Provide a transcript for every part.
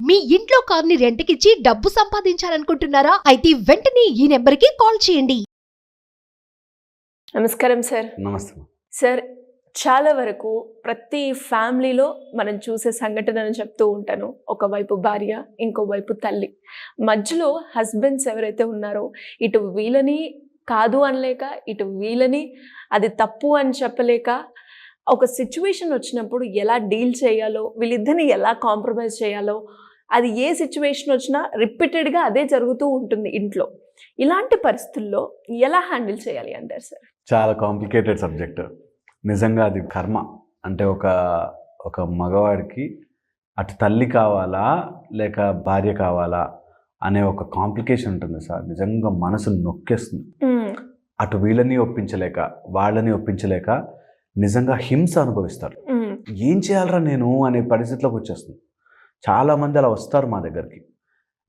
మీ ఇంట్లో కార్ని రెంట్కిచ్చి డబ్బు సంపాదించాలనుకుంటున్నారా? అయితే వెంటనే ఈ నెంబర్కి కాల్ చేయండి. నమస్కారం సార్. నమస్తే. సార్, చాలా వరకు ప్రతి ఫ్యామిలీలో మనం చూసే సంఘటనను చెప్తూ ఉంటాను. ఒకవైపు భార్య, ఇంకోవైపు తల్లి. మధ్యలో హస్బెండ్స్ ఎవరైతే ఉన్నారో ఇటు వీళ్ళని కాదు అనలేక, ఇటు వీళ్ళని అది తప్పు అని చెప్పలేక, ఒక సిచ్యువేషన్ వచ్చినప్పుడు ఎలా డీల్ చేయాలో, వీళ్ళిద్దరిని ఎలా కాంప్రమైజ్ చేయాలో, అది ఏ సిచ్యువేషన్ వచ్చినా రిపీటెడ్గా అదే జరుగుతూ ఉంటుంది ఇంట్లో. ఇలాంటి పరిస్థితుల్లో ఎలా హ్యాండిల్ చేయాలి అంటారు సార్? చాలా కాంప్లికేటెడ్ సబ్జెక్ట్. నిజంగా అది కర్మ. అంటే ఒక మగవాడికి అటు తల్లి కావాలా లేక భార్య కావాలా అనే ఒక కాంప్లికేషన్ ఉంటుంది సార్. నిజంగా మనసు నొక్కేస్తుంది. అటు వీళ్ళని ఒప్పించలేక, వాళ్ళని ఒప్పించలేక నిజంగా హింస అనుభవిస్తారు. ఏం చేయాలరా నేను అనే పరిస్థితిలోకి వచ్చేస్తుంది. చాలామంది అలా వస్తారు మా దగ్గరికి.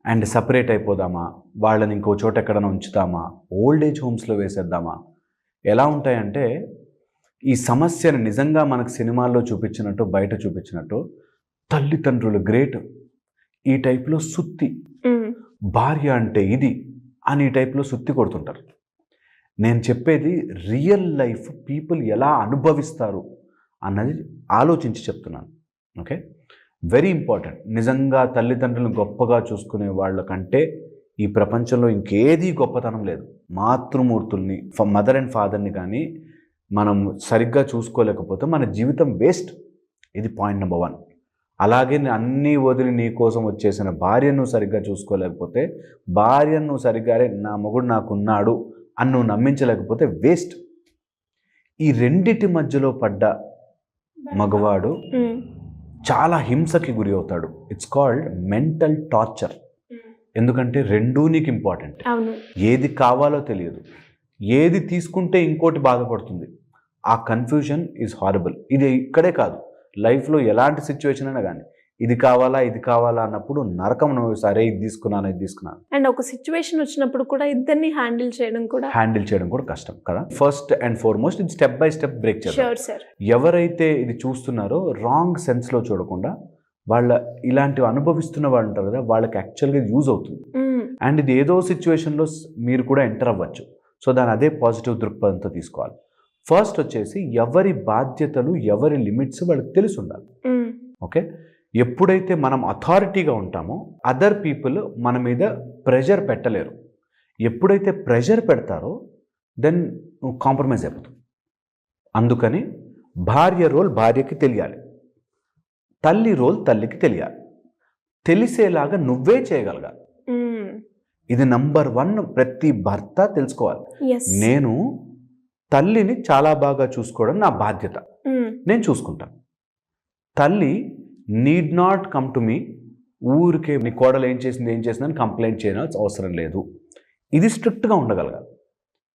అండ్ సపరేట్ అయిపోదామా, వాళ్ళని ఇంకో చోట ఎక్కడైనా ఉంచుతామా, ఓల్డ్ ఏజ్ హోమ్స్లో వేసేద్దామా. ఎలా ఉంటాయంటే ఈ సమస్యను నిజంగా మనకు సినిమాల్లో చూపించినట్టు, బయట చూపించినట్టు తల్లిదండ్రులు గ్రేట్, ఈ టైప్లో సుత్తి, భార్య అంటే ఇది అని ఈ టైప్లో సుత్తి కొడుతుంటారు. నేను చెప్పేది రియల్ లైఫ్ పీపుల్ ఎలా అనుభవిస్తారు అన్నది ఆలోచించి చెప్తున్నాను. Okay, very important. నిజంగా తల్లిదండ్రులను గొప్పగా చూసుకునే వాళ్ళకంటే ఈ ప్రపంచంలో ఇంకేదీ గొప్పతనం లేదు. మాతృమూర్తుల్ని, మదర్ అండ్ ఫాదర్ని కానీ మనం సరిగ్గా చూసుకోలేకపోతే మన జీవితం వేస్ట్. ఇది పాయింట్ నెంబర్ 1. అలాగే అన్నీ వదిలి నీ కోసం వచ్చేసిన భార్యను నువ్వు సరిగ్గా చూసుకోలేకపోతే, భార్యను నువ్వు సరిగ్గా నా మొగుడు నాకున్నాడు అని నువ్వు నమ్మించలేకపోతే వేస్ట్. ఈ రెండిటి మధ్యలో పడ్డ మగవాడు చాలా హింసకి గురి అవుతాడు. It's called mental torture. ఎందుకంటే రెండూ నీకు ఇంపార్టెంట్. ఏది కావాలో తెలియదు, ఏది తీసుకుంటే ఇంకోటి బాధపడుతుంది. ఆ కన్ఫ్యూజన్ ఈజ్ హారబుల్. ఇది ఇక్కడే కాదు, లైఫ్లో ఎలాంటి సిచ్యువేషన్ అయినా కానీ ఇది కావాలా ఇది కావాలా అన్నప్పుడు నరకం. సరే ఇది తీసుకున్నాను. అండ్ ఒక సిచ్యువేషన్ వచ్చినప్పుడు కూడా ఇద్దరిని హ్యాండిల్ చేయడం కూడా కష్టం కదా. ఫస్ట్ అండ్ ఫార్మోస్ట్ ఇది స్టెప్ బై స్టెప్ బ్రేక్ చేయాలి. ఎవరైతే ఇది చూస్తున్నారో రాంగ్ సెన్స్లో చూడకుండా, వాళ్ళ ఇలాంటివి అనుభవిస్తున్న వాళ్ళు ఉంటారు కదా, వాళ్ళకి యాక్చువల్గా యూజ్ అవుతుంది. అండ్ ఇది ఏదో సిచ్యువేషన్లో మీరు కూడా ఎంటర్ అవ్వచ్చు. సో దాని అదే పాజిటివ్ దృక్పథంతో తీసుకోవాలి. ఫస్ట్ వచ్చేసి ఎవరి బాధ్యతలు, ఎవరి లిమిట్స్ వాళ్ళకి తెలిసి ఉండాలి. ఓకే, ఎప్పుడైతే మనం అథారిటీగా ఉంటామో అదర్ పీపుల్ మన మీద ప్రెషర్ పెట్టలేరు. ఎప్పుడైతే ప్రెషర్ పెడతారో దెన్ నువ్వు కాంప్రమైజ్ అయిపోతావు. అందుకని భార్య రోల్ భార్యకి తెలియాలి, తల్లి రోల్ తల్లికి తెలియాలి. తెలిసేలాగా నువ్వే చేయగలగాలి. ఇది నంబర్ 1 ప్రతి భర్త తెలుసుకోవాలి. నేను తల్లిని చాలా బాగా చూసుకోవడం నా బాధ్యత, నేను చూసుకుంటాను. తల్లి need not come to me, ఊరికే నీ కోడలు ఏం చేసింది అని కంప్లైంట్ చేయాల్సిన అవసరం లేదు. ఇది స్ట్రిక్ట్గా ఉండగలగాలి.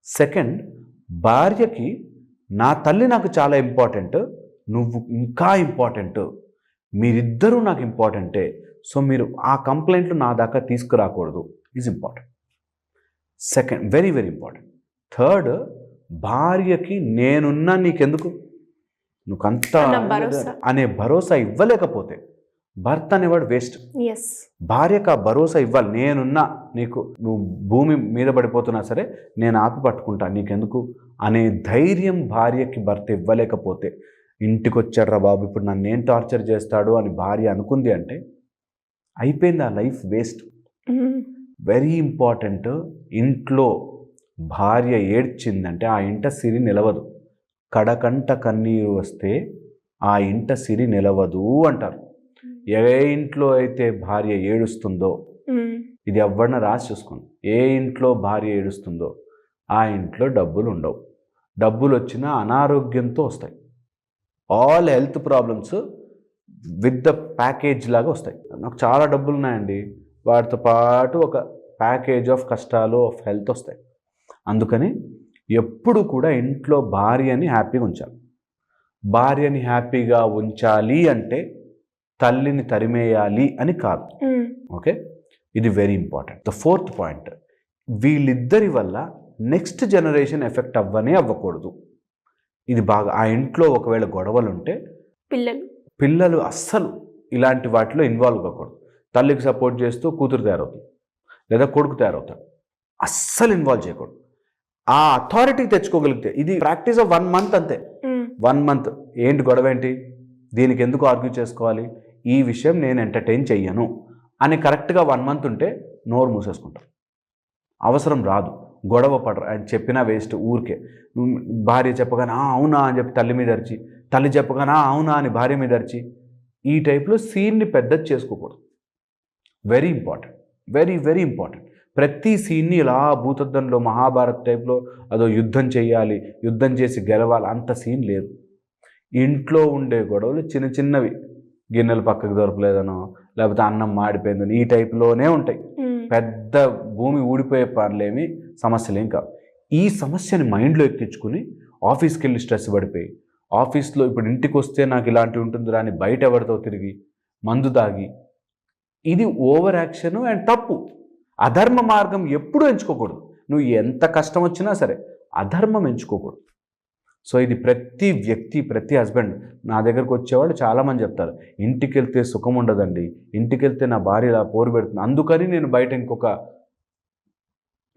సెకండ్, భార్యకి నా తల్లి నాకు చాలా ఇంపార్టెంట్, నువ్వు ఇంకా ఇంపార్టెంట్, మీరిద్దరూ నాకు ఇంపార్టెంటే, సో మీరు ఆ కంప్లైంట్లు నా దాకా తీసుకురాకూడదు. Is important. Second, very very important. Third, భార్యకి నేనున్నా నీకెందుకు, నువ్వుకంతా అనే భరోసా ఇవ్వలేకపోతే భర్త అనేవాడు వేస్ట్. భార్యకు ఆ భరోసా ఇవ్వాలి. నేనున్నా నీకు, నువ్వు భూమి మీద పడిపోతున్నా సరే నేను ఆపి పట్టుకుంటా, నీకెందుకు అనే ధైర్యం భార్యకి భర్త ఇవ్వలేకపోతే, ఇంటికి వచ్చాడ్రా బాబు ఇప్పుడు నన్ను ఏం టార్చర్ చేస్తాడు అని భార్య అనుకుంది అంటే అయిపోయింది, ఆ లైఫ్ వేస్ట్. Very important. ఇంట్లో భార్య ఏడ్చిందంటే ఆ ఇంట సిరి నిలవదు. కడకంట కన్నీరు వస్తే ఆ ఇంట సిరి నిలవదు అంటారు. ఏ ఇంట్లో అయితే భార్య ఏడుస్తుందో, ఇది ఎవరిన రాసి చూసుకోండి, ఏ ఇంట్లో భార్య ఏడుస్తుందో ఆ ఇంట్లో డబ్బులు ఉండవు. డబ్బులు వచ్చినా అనారోగ్యంతో వస్తాయి. All health problems with the package లాగా వస్తాయి. నాకు చాలా డబ్బులు ఉన్నాయండి, వాటితో పాటు ఒక ప్యాకేజ్ ఆఫ్ కష్టాలు, ఆఫ్ హెల్త్ వస్తాయి. అందుకని ఎప్పుడు కూడా ఇంట్లో భార్యని హ్యాపీగా ఉంచాలి. భార్యని హ్యాపీగా ఉంచాలి అంటే తల్లిని తరిమేయాలి అని కాదు. ఓకే, ఇది very important. The 4th point, వీళ్ళిద్దరి వల్ల నెక్స్ట్ జనరేషన్ ఎఫెక్ట్ అవ్వకూడదు. ఇది బాగా, ఆ ఇంట్లో ఒకవేళ గొడవలు ఉంటే పిల్లలు అస్సలు ఇలాంటి వాటిలో ఇన్వాల్వ్ కాకూడదు. తల్లికి సపోర్ట్ చేస్తూ కూతురు తయారవుతుంది, లేదా కొడుకు తయారవుతాడు. అస్సలు ఇన్వాల్వ్ చేయకూడదు. ఆ అథారిటీ తెచ్చుకోగలిగితే, ఇది ప్రాక్టీస్ ఆఫ్ 1 month అంతే. 1 month ఏంటి గొడవ ఏంటి, దీనికి ఎందుకు ఆర్గ్యూ చేసుకోవాలి, ఈ విషయం నేను ఎంటర్టైన్ చెయ్యను అని కరెక్ట్గా 1 month ఉంటే నోరు మూసేసుకుంటారు. అవసరం రాదు, గొడవ పడరు. ఆయన చెప్పినా వేస్ట్. ఊరికే భార్య చెప్పగానే అవునా అని చెప్పి తల్లి మీద అరిచి, తల్లి చెప్పగానే అవునా అని భార్య మీద అరిచి, ఈ టైప్లో సీన్ని పెద్దది చేసుకోకూడదు. Very important, very very important. ప్రతి సీన్ని ఇలా భూతద్దంలో మహాభారత్ టైప్లో అదో యుద్ధం చేయాలి, యుద్ధం చేసి గెలవాలి, అంత సీన్ లేదు. ఇంట్లో ఉండే గొడవలు చిన్న చిన్నవి, గిన్నెలు పక్కకు దొరకలేదనో, లేకపోతే అన్నం మాడిపోయిందని, ఈ టైప్లోనే ఉంటాయి. పెద్ద భూమి ఊడిపోయే పనులేమి సమస్యలేం కావు. ఈ సమస్యని మైండ్లో ఎక్కించుకుని ఆఫీస్కి వెళ్ళి స్ట్రెస్ పడిపోయి, ఆఫీస్లో ఇప్పుడు ఇంటికి వస్తే నాకు ఇలాంటివి ఉంటుందిరా అని బయట ఎవరితో తిరిగి మందు తాగి, ఇది ఓవర్ యాక్షన్ అండ్ తప్పు. అధర్మ మార్గం ఎప్పుడూ ఎంచుకోకూడదు. నువ్వు ఎంత కష్టం వచ్చినా సరే అధర్మం ఎంచుకోకూడదు. సో ఇది ప్రతి వ్యక్తి, ప్రతి హస్బెండ్ నా దగ్గరకు వచ్చేవాళ్ళు చాలామంది చెప్తారు, ఇంటికి వెళ్తే సుఖం ఉండదండి, ఇంటికి వెళ్తే నా భార్య ఇలా పోరు పెడుతుంది, అందుకని నేను బయట ఇంకొక,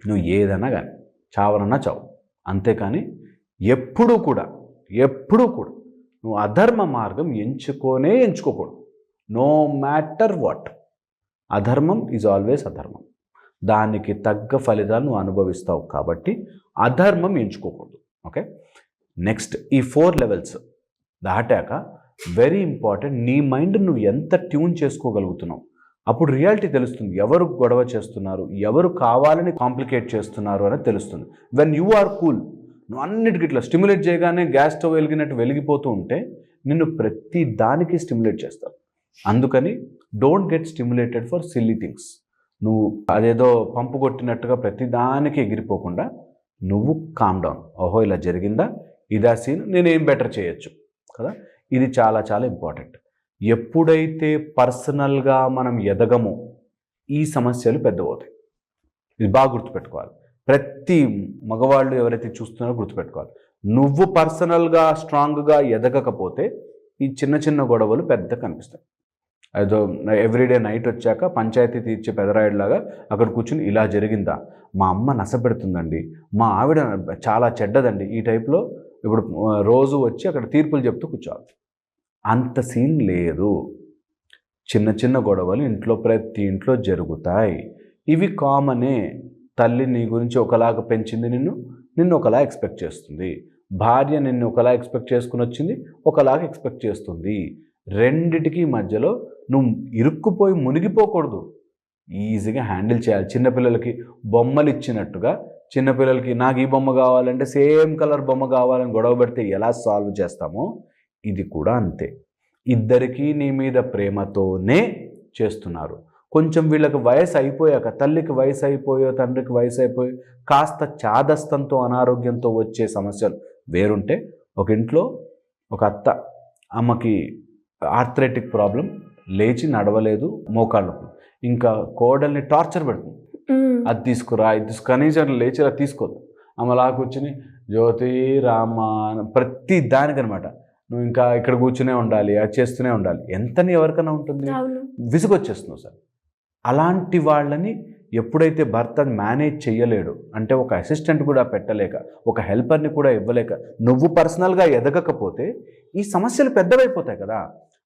నువ్వు ఏదన్నా కానీ చావనన్నా చావు, అంతేకాని ఎప్పుడూ కూడా నువ్వు అధర్మ మార్గం ఎంచుకోకూడదు. నో మ్యాటర్ వాట్, అధర్మం ఈజ్ ఆల్వేస్ అధర్మం. దానికి తగ్గ ఫలితాలు నువ్వు అనుభవిస్తావు. కాబట్టి అధర్మం ఎంచుకోకూడదు. ఓకే, నెక్స్ట్ ఈ 4 levels దాటాక వెరీ ఇంపార్టెంట్, నీ మైండ్ నువ్వు ఎంత ట్యూన్ చేసుకోగలుగుతున్నావు. అప్పుడు రియాలిటీ తెలుస్తుంది, ఎవరు గొడవ చేస్తున్నారు, ఎవరు కావాలని కాంప్లికేట్ చేస్తున్నారు అనేది తెలుస్తుంది. వెన్ యూ ఆర్ కూల్, నువ్వు అన్నిటికీ ఇట్లా స్టిమ్యులేట్ చేయగానే గ్యాస్ స్టవ్ వెలిగినట్టు వెలిగిపోతూ ఉంటే నిన్ను ప్రతి దానికి స్టిమ్యులేట్ చేస్తారు. అందుకని don't get stimulated for silly things. నువ్వు అదేదో పంపు కొట్టినట్టుగా ప్రతి దానికి ఎగిరిపోకుండా నువ్వు కామ్ డౌన్. ఓహో ఇలా జరిగిందా, ఇదా సీన్, నేనేం బెటర్ చేయొచ్చు కదా. ఇది చాలా చాలా ఇంపార్టెంట్. ఎప్పుడైతే పర్సనల్గా మనం ఎదగమో ఈ సమస్యలు పెద్దవవుతాయి. ఇది బాగా గుర్తుపెట్టుకోవాలి. ప్రతి మగవాళ్ళు ఎవరైతే చూస్తున్నారో గుర్తుపెట్టుకోవాలి, నువ్వు పర్సనల్గా స్ట్రాంగ్గా ఎదగకపోతే ఈ చిన్న చిన్న గొడవలు పెద్ద కనిపిస్తాయి. ఏదో ఎవ్రీడే నైట్ వచ్చాక పంచాయతీ తీర్చే పెదరాయుడులాగా అక్కడ కూర్చుని ఇలా జరిగిందా, మా అమ్మ నసపెడుతుందండి, మా ఆవిడ చాలా చెడ్డదండి, ఈ టైప్లో ఇప్పుడు రోజు వచ్చి అక్కడ తీర్పులు చెప్తూ కూర్చోవాలి. అంత సీన్ లేదు. చిన్న చిన్న గొడవలు ఇంట్లో ప్రతి ఇంట్లో జరుగుతాయి. ఇవి కామనే. తల్లి నీ గురించి ఒకలాగా పెంచింది, నిన్ను ఒకలా ఎక్స్పెక్ట్ చేస్తుంది. భార్య నిన్ను ఒకలా ఎక్స్పెక్ట్ చేసుకుని వచ్చింది, ఒకలాగా ఎక్స్పెక్ట్ చేస్తుంది. రెండిటికి మధ్యలో నువ్వు ఇరుక్కుపోయి మునిగిపోకూడదు. ఈజీగా హ్యాండిల్ చేయాలి. చిన్నపిల్లలకి బొమ్మలు ఇచ్చినట్టుగా చిన్నపిల్లలకి నాకు ఈ బొమ్మ కావాలంటే సేమ్ కలర్ బొమ్మ కావాలని గొడవ పెడితే ఎలా సాల్వ్ చేస్తామో ఇది కూడా అంతే. ఇద్దరికీ నీ మీద ప్రేమతోనే చేస్తున్నారు. కొంచెం వీళ్ళకి వయసు అయిపోయాక, తల్లికి వయసు అయిపోయో తండ్రికి వయసు అయిపోయో కాస్త చాదస్తంతో అనారోగ్యంతో వచ్చే సమస్యలు వేరుంటే, ఒక ఇంట్లో ఒక అమ్మకి ఆర్థరైటిక్ ప్రాబ్లం, లేచి నడవలేదు, మోకాళ్ళు నొప్పులు, ఇంకా కోడల్ని టార్చర్ పెడుతుంది, అది తీసుకురా ఇది కనీసం లేచి అలా తీసుకోదు. అలా కూర్చుని జ్యోతి రామ ప్రతి దానికనమాట నువ్వు ఇంకా ఇక్కడ కూర్చునే ఉండాలి, అది చేస్తూనే ఉండాలి. ఎంతని ఎవరికైనా ఉంటుంది, విసుగొచ్చేస్తున్నావు సార్. అలాంటి వాళ్ళని ఎప్పుడైతే భర్త మేనేజ్ చెయ్యలేడు, అంటే ఒక అసిస్టెంట్ కూడా పెట్టలేక, ఒక హెల్పర్ని కూడా ఇవ్వలేక, నువ్వు పర్సనల్గా ఎదగకపోతే ఈ సమస్యలు పెద్దవైపోతాయి కదా.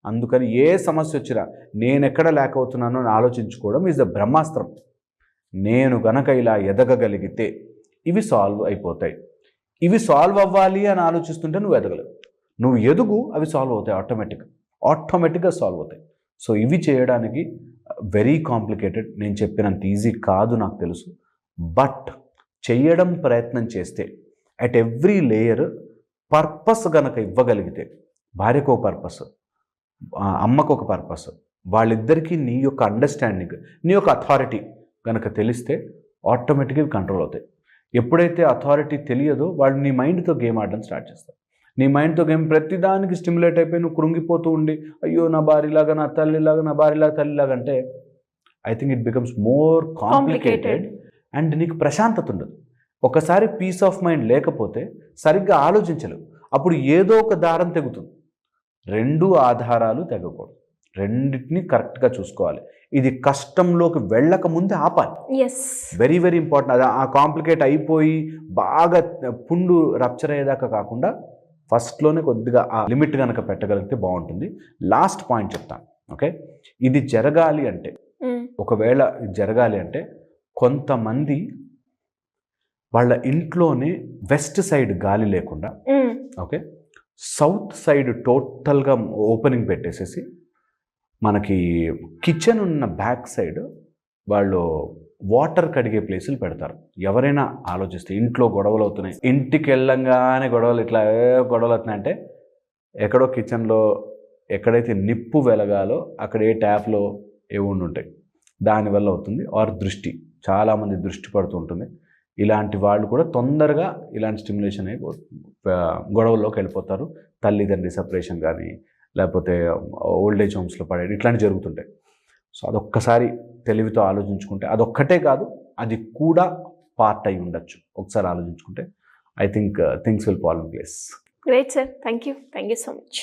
అందుకని ఏ సమస్య వచ్చినా నేను ఎక్కడ లేక అవుతున్నానో అని ఆలోచించుకోవడం ఈజ్ ద బ్రహ్మాస్త్రం. నేను గనక ఇలా ఎదగగలిగితే ఇవి సాల్వ్ అయిపోతాయి. ఇవి సాల్వ్ అవ్వాలి అని ఆలోచిస్తుంటే నువ్వు ఎదగలేవు. నువ్వు ఎదుగు, అవి సాల్వ్ అవుతాయి, ఆటోమేటిక్గా సాల్వ్ అవుతాయి. సో ఇవి చేయడానికి వెరీ కాంప్లికేటెడ్. నేను చెప్పినంత ఈజీ కాదు నాకు తెలుసు. బట్ చేయడం ప్రయత్నం చేస్తే అట్ ఎవ్రీ లేయర్ పర్పస్ గనక ఇవ్వగలిగితే, భార్యకు ఒక పర్పస్, అమ్మకు ఒక పర్పస్, వాళ్ళిద్దరికీ నీ యొక్క అండర్స్టాండింగ్, నీ యొక్క అథారిటీ కనుక తెలిస్తే ఆటోమేటిక్గా కంట్రోల్ అవుతాయి. ఎప్పుడైతే అథారిటీ తెలియదో వాళ్ళు నీ మైండ్తో గేమ్ ఆడడం స్టార్ట్ చేస్తారు. నీ మైండ్తో గేమ్ ప్రతిదానికి స్టిమ్యులేట్ అయిపోయి నువ్వు కృంగిపోతూ ఉండి, అయ్యో నా భార్యలాగా నా తల్లిలాగా, నా భార్యలాగా తల్లిలాగా అంటే I think it becomes more complicated and నీకు ప్రశాంతత ఉండదు. ఒకసారి పీస్ ఆఫ్ మైండ్ లేకపోతే సరిగ్గా ఆలోచించలేవు. అప్పుడు ఏదో ఒక దారం తెగుతుంది. 2 ఆధారాలు తెగకూడదు. రెండింటినీ కరెక్ట్గా చూసుకోవాలి. ఇది కష్టంలోకి వెళ్ళక ముందే ఆపాలి. Yes, very very important. అది ఆ కాంప్లికేట్ అయిపోయి బాగా పుండు రప్చర్ అయ్యేదాకా కాకుండా ఫస్ట్లోనే కొద్దిగా ఆ లిమిట్ కనుక పెట్టగలిగితే బాగుంటుంది. లాస్ట్ పాయింట్ చెప్తాను. ఓకే, ఇది జరగాలి అంటే, ఒకవేళ ఇది జరగాలి అంటే కొంతమంది వాళ్ళ ఇంట్లోనే వెస్ట్ సైడ్ గాలి లేకుండా, ఓకే, సౌత్ సైడ్ టోటల్గా ఓపెనింగ్ పెట్టేసేసి మనకి కిచెన్ ఉన్న బ్యాక్ సైడ్ వాళ్ళు వాటర్ కడిగే ప్లేసులు పెడతారు. ఎవరైనా ఆలోచిస్తే ఇంట్లో గొడవలు అవుతున్నాయి, ఇంటికి వెళ్ళంగానే గొడవలు ఇట్లా గొడవలు అవుతున్నాయంటే ఎక్కడో కిచెన్లో ఎక్కడైతే నిప్పు వెలగాలో అక్కడ ఏ ట్యాప్లో ఏ ఉంటాయి, దానివల్ల అవుతుంది. ఆర్ దృష్టి, చాలామంది దృష్టి పడుతూ ఉంటుంది. ఇలాంటి వాళ్ళు కూడా తొందరగా ఇలాంటి స్టిమ్యులేషన్ అయ్యి గొడవల్లోకి వెళ్ళిపోతారు. తల్లిదండ్రి సపరేషన్ కానీ, లేకపోతే ఓల్డేజ్ హోమ్స్లో పడేది, ఇట్లాంటివి జరుగుతుంటాయి. సో అదొక్కసారి తెలివితో ఆలోచించుకుంటే, అదొక్కటే కాదు అది కూడా పార్ట్ అయి ఉండొచ్చు. ఒకసారి ఆలోచించుకుంటే I think things will fall in place. Great sir, thank you so much.